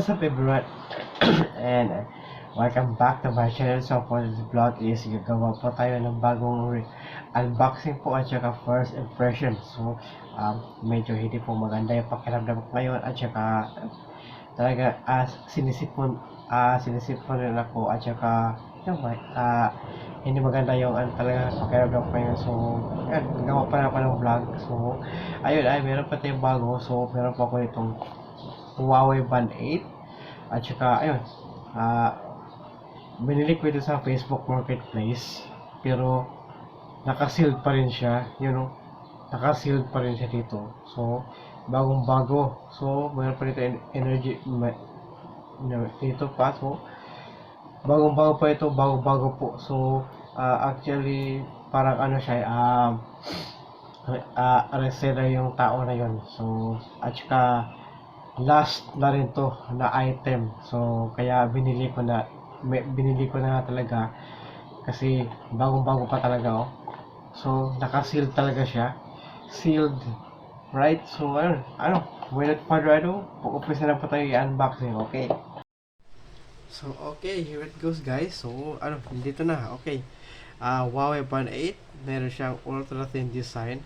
What's up everyone? And welcome back to my channel. So for this vlog is gagawa po tayo ng bagong unboxing po at saka first impression. So medyo hindi po maganda yung pakiramdam ko ngayon at saka talaga sinisipon rin ako at saka hindi maganda yung talaga pakiramdam ko ngayon. So gawa pa na pa ng vlog. So ayun ay meron pa tayong bago. So meron pa ako itong Huawei Band 8 at saka ayun binili ko ito sa Facebook Marketplace pero naka-sealed pa rin siya, naka-sealed pa rin siya dito. So bagong bago, so mayroon pa dito energy dito pa. So bagong bago pa ito, bagong bago po. So actually parang ano siya, reseller yung tao na yon. So at saka last na rin to na item, so kaya binili ko na talaga kasi bagong bago pa talaga. So naka-sealed talaga siya, sealed, right? So without further ado, umpisa na po tayo i-unboxing. Okay, so okay, here it goes guys. So dito na. Okay, Huawei Band 8, meron siyang ultra thin design,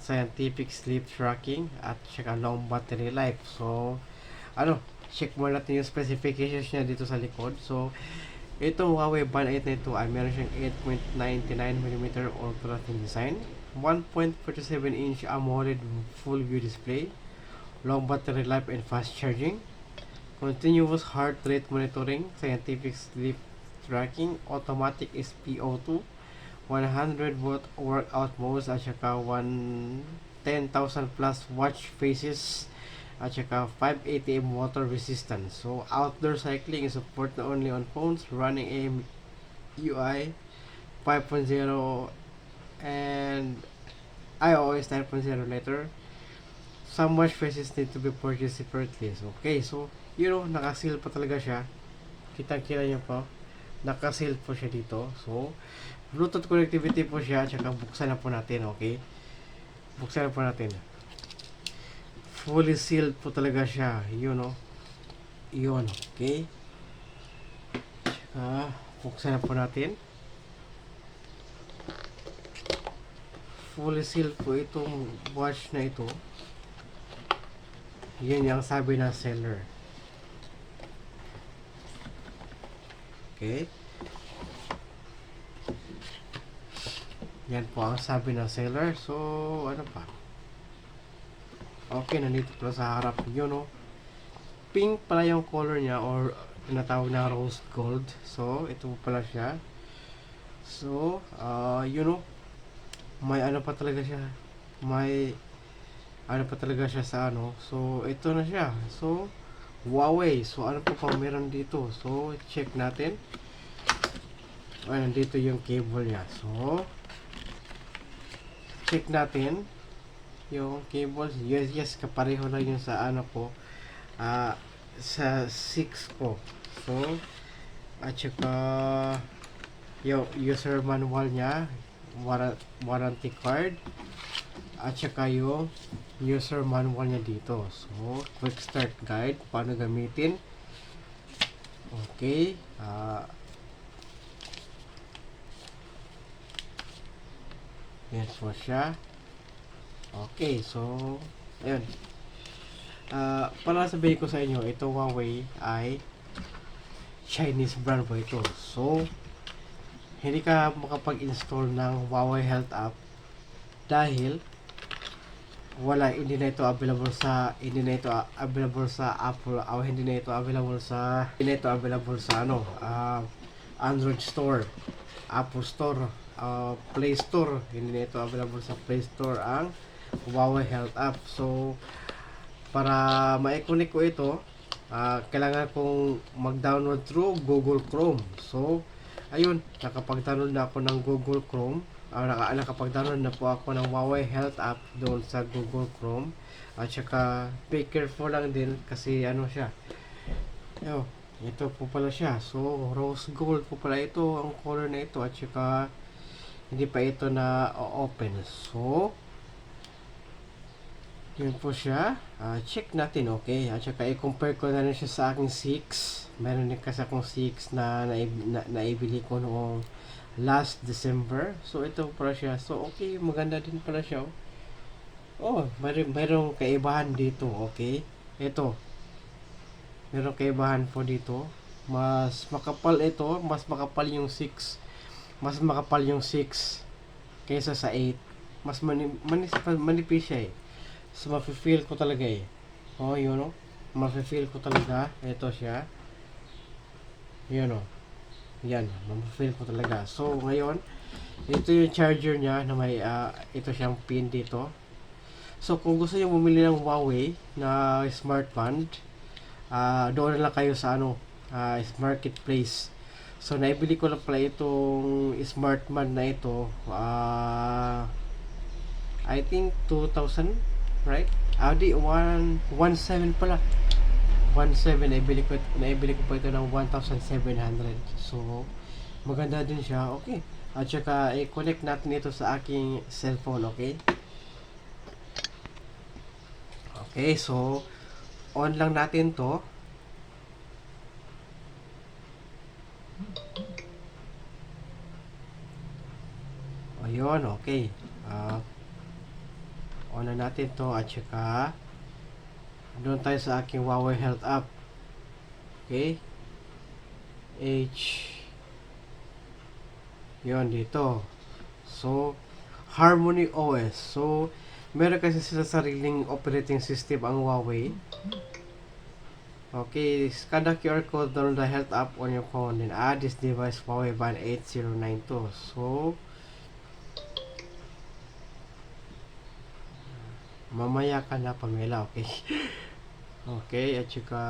scientific sleep tracking at saka long battery life. So check mo natin yung specifications niya dito sa likod. So itong Huawei Band 8 na ito ay meron siyang 8.99mm ultra thin design, 1.47-inch AMOLED full view display, long battery life and fast charging, continuous heart rate monitoring, scientific sleep tracking, automatic SpO2, 100 watt workout modes at saka 10,000 plus watch faces at saka 580 m water resistance. So outdoor cycling is support not only on phones running MIUI 5.0 and iOS 9.0 later. Some watch faces need to be purchased separately. So, okay, so naka-seal pa talaga siya. Kitang-kita niyo po, naka-seal po siya dito. So Bluetooth connectivity po siya, tsaka buksan na po natin. Okay, buksan na po natin. Fully sealed po talaga siya. Yun. Okay, tsaka buksan na po natin. Fully sealed po itong watch na ito. Yan yung sabi ng seller. Okay, yan po ang sabi ng seller. So pa? Okay, nandito pala sa harap yun. Pink pala yung color niya, or tinatawag na rose gold. So ito pala siya. So may pa talaga siya, may pa talaga siya sa So ito na siya. So Huawei. So ano po pang meron dito? So check natin. Nandito yung cable niya. So check natin yung cables. Yes, kapareho lang yung sa ko, sa 6 ko. So at saka yung user manual niya, warranty card, at saka yung user manual niya dito. So quick start guide, paano gamitin. Okay, yan po siya. Okay, so ayun, para sabihin ko sa inyo, ito Huawei ay Chinese brand po ito. So hindi ka makapag-install ng Huawei Health app dahil hindi na ito available sa Apple, o hindi na ito available sa Android Store, Apple Store, Play Store. Hindi na ito available sa Play Store ang Huawei Health app. So para ma-connect ko ito, kailangan kong mag-download through Google Chrome. So ayun, nakapag-download na ako ng Google Chrome. Nakapag-download na po ako ng Huawei Health app doon sa Google Chrome. At saka be careful lang din kasi siya. Ito po pala siya. So rose gold po pala ito ang color na ito, at saka hindi pa ito na open. So Yun po siya. Check natin, okay? At saka i-compare ko na rin siya sa aking 6. Meron din kasi akong 6 na naibili ko noong last December. So, ito pala siya. So, okay. Maganda din pala siya. Oh, mayroong kaibahan dito, okay? Ito. Mayroong kaibahan po dito. Mas makapal ito. Mas makapal yung 6. Mas makapal yung 6 kaysa sa 8. Mas manipis siya eh. So, mafe-feel ko talaga eh. Oh, yun o. Mafe-feel ko talaga. Ito siya. Yun o. Yan. Mafe-feel ko talaga. So, ngayon, ito yung charger niya na may, ito siyang pin dito. So, kung gusto niyo bumili ng Huawei na smartband, doon na lang kayo sa marketplace. So, naibili ko lang pala itong smartband na ito. I think 2,000, right? Di 117 pala. 17 naibili ko pa ito ng 1,700. So maganda din siya. Okay. At saka i-connect natin ito sa aking cellphone, okay? Okay, so on lang natin 'to. Ayun, okay. On na natin 'to at saka doon tayo sa aking Huawei Health app. Okay? Yun, dito. So, Harmony OS. So, meron kasi sila sariling operating system ang Huawei. Okay, scan the QR code, download the health app on your phone, then add this device Huawei Band 8092. So, mamaya ka na Pamela, okay? Okay, at saka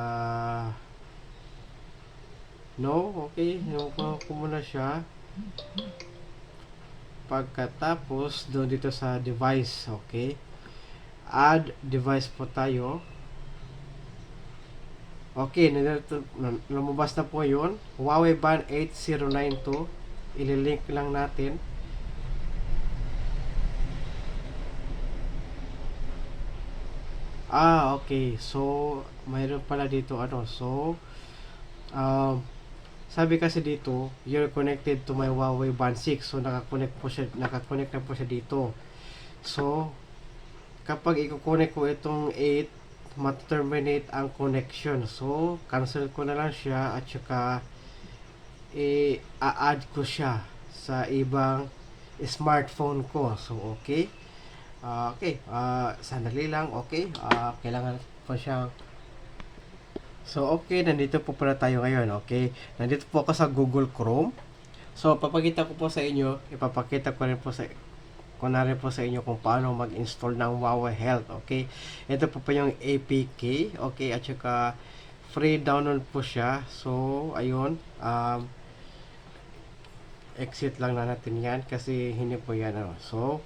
no, okay, yung ko muna siya. Pagkatapos, doon dito sa device, okay? Add device po tayo. Okay, lumabas na po yun. Huawei Band 8092. Ililink lang natin. Okay. So, mayroon pala dito So, sabi kasi dito, you're connected to my Huawei Band 6. So, nakakonect na po siya dito. So, kapag i-connect ko itong 8, ma-terminate ang connection. So, cancel ko na lang siya at saka i-add ko siya sa ibang smartphone ko. So, okay. Okay. Sandali lang. Okay. Kailangan po siyang So, okay, nandito po pala tayo ngayon, okay? Nandito po ako sa Google Chrome. So, ipapakita ko rin po sa inyo kung paano mag-install ng Huawei Health, okay? Ito po pa yung APK, okay? At saka, free download po siya. So, ayun, exit lang na natin yan kasi hindi po yan, So,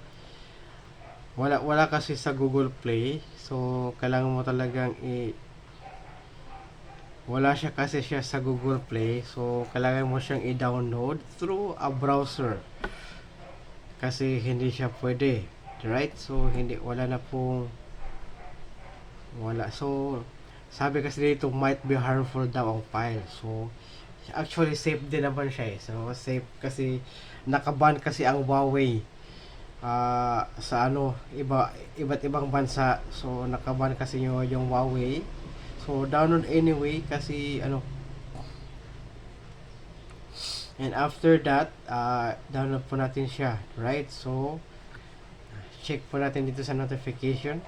wala kasi sa Google Play. So, kailangan mo talagang wala siya kasi siya sa Google Play. So, kailangan mo siyang i-download through a browser. Kasi hindi siya pwede. Right? So, wala na pong wala. So, sabi kasi dito, might be harmful daw ang file. So, actually, safe din naman siya eh. So, safe kasi nakaban kasi ang Huawei sa iba't ibang bansa. So, nakaban kasi yung Huawei. So, download anyway kasi and after that, download po natin siya, right? So, check po natin dito sa notification.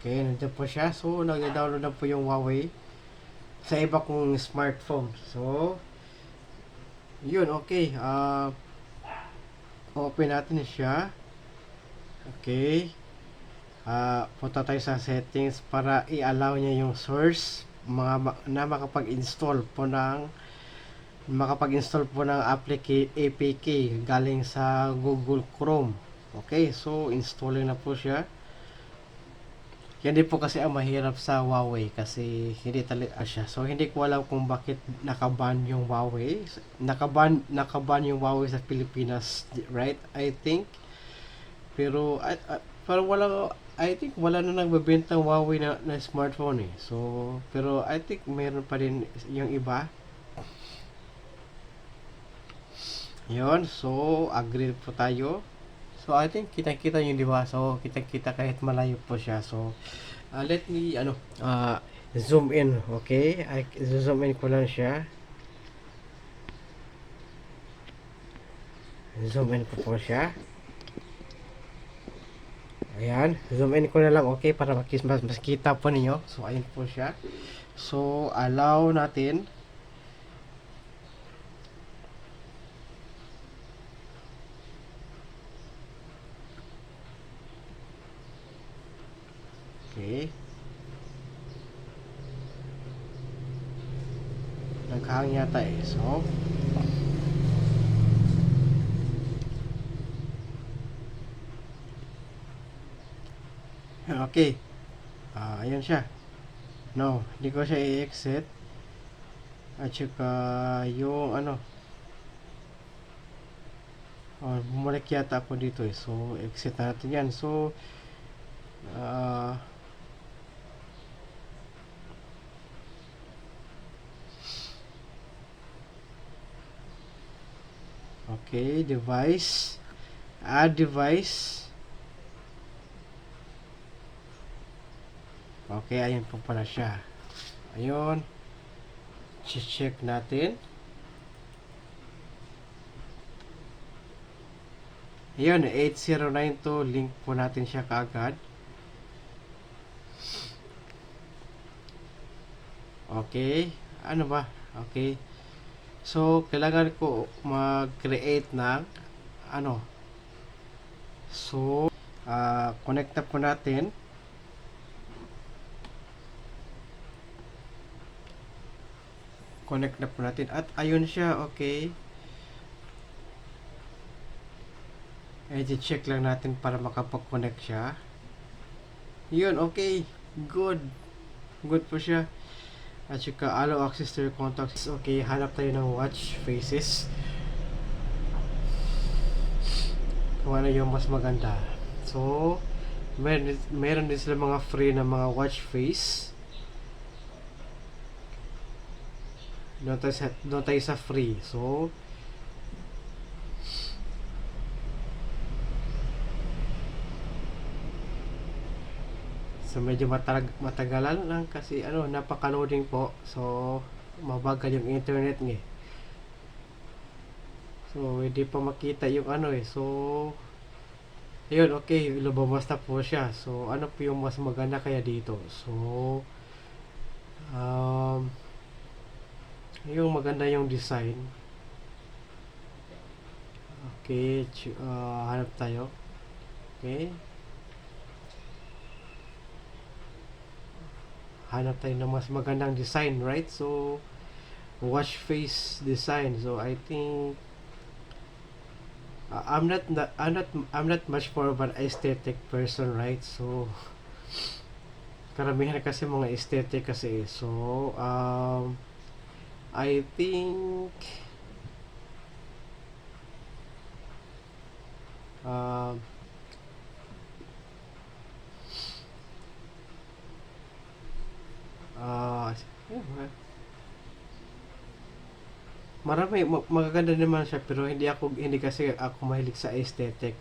Okay, nandito po siya. So, nag-download na po yung Huawei sa iba kong smartphone. So, yun, okay. Open natin siya. Okay. Punta tayo sa settings para i-allow niya yung source na makapag-install po ng APK galing sa Google Chrome. Okay, so installing na po siya. Yan din po kasi ang mahirap sa Huawei kasi hindi talaga siya. So hindi ko alam kung bakit nakaban yung Huawei. Nakaban yung Huawei sa Pilipinas, right? I think. Pero parang wala, I think wala na nagbebenta ng Huawei na smartphone eh. So pero I think meron pa din yung iba. Yon, so agree po tayo. So I think kita-kita yun, di ba? So kita-kita kahit malayo po siya. So let me zoom in, okay? Zoom in ko lang siya. Zoom in ko po siya. Ayan, zoom in ko na lang, okay, para mas kita po ninyo. So ayun po siya. So allow natin. Okay. Naghang yata eh. So okay. Ayan siya. No, hindi ko siya i-exit. At saka yung bumalik yata ako dito eh. So exit natin yan. So okay, device, add device. Okay, ayun po pala siya. Ayun, check natin. Ayun, 8092, link po natin siya kaagad. Okay, ano ba? Okay. So, kailangan ko mag-create ng So, connect na po natin. Connect na po natin. At ayun siya, okay. I-check lang natin para makapag-connect siya. Yun, okay. Good. Good po siya. At saka allow access to your contacts. Okay, hanap tayo ng watch faces. Kung ano yung mas maganda. So, meron din sila mga free na mga watch face. Doon tayo sa free. So, medyo matagalan lang kasi napaka-loading po. So, mabagal yung internet niya. So, hindi pa makita yung So, ayun, okay, lumabas na po siya. So, ano po yung mas maganda kaya dito? So, yung maganda yung design. Okay, hanap tayo. Okay. Hanap tayo ng mas magandang design, right? So, watch face design. So, I think I'm not much more of an aesthetic person, right? So, karamihan kasi mga aesthetic kasi. So, I think marami magaganda naman siya, pero hindi kasi ako mahilig sa aesthetic.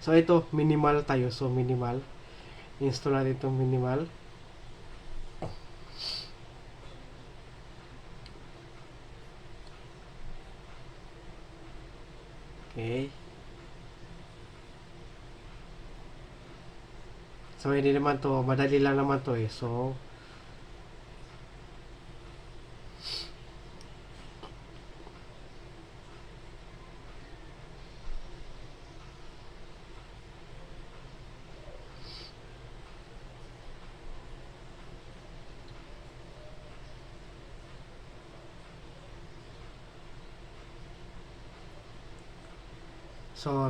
So ito minimal tayo. So minimal. Install natin itong minimal. Okay. So hindi naman to, madali lang naman to eh. So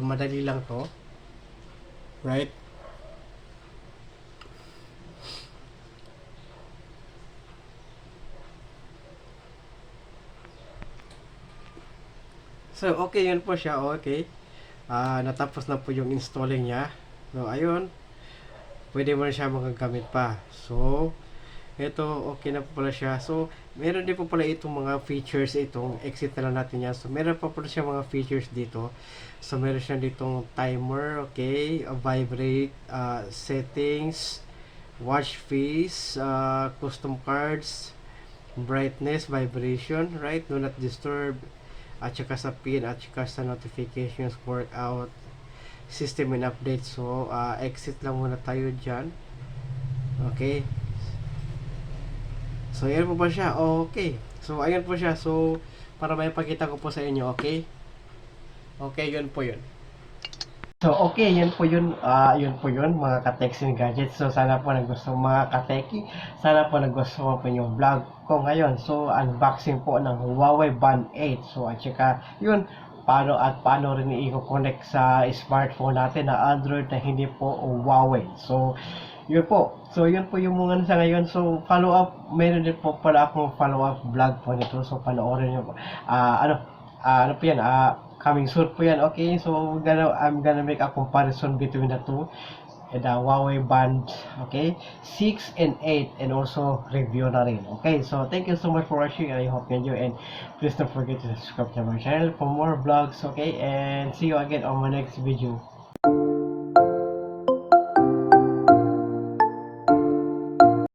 madali lang to. Right? So, okay, yun po siya. Okay. Natapos na po yung installing niya. So, ayun. Pwede mo na siya magagamit pa. So, ito, okay na po pala siya. So, meron din po pala itong mga features. Itong exit na lang natin yan. So, meron pa pala siya mga features dito. So, meron siya ditong timer. Okay. Vibrate. Settings. Watch face. Custom cards. Brightness. Vibration. Right. Do not disturb. At saka sa pin. At saka sa notifications. Workout. System and update. So, exit lang muna tayo dyan. Okay. So, ayan po ba siya? Okay. So, ayan po siya. So, para may pakita ko po sa inyo, okay? Okay, yun po yun. So, okay, yun po yun. Yun po yun, mga ka-techs and gadgets. So, sana po nagustuhan mga ka-techie. Sana po nagustuhan po yung vlog ko ngayon. So, unboxing po ng Huawei Band 8. So, at saka, yun, paano rin i-connect sa smartphone natin na Android na hindi po Huawei. So, yun po. So, yun po yung mga sa ngayon. So, follow up, meron din po pala akong follow up vlog po nito. So, panoorin nyo po. Ano po yan? Coming soon po yan. Okay, so I'm gonna make a comparison between the two. The Huawei Band, okay, 6 and 8, and also review na rin. Okay, so thank you so much for watching. I hope you enjoy, and please don't forget to subscribe to my channel for more vlogs. Okay, and see you again on my next video.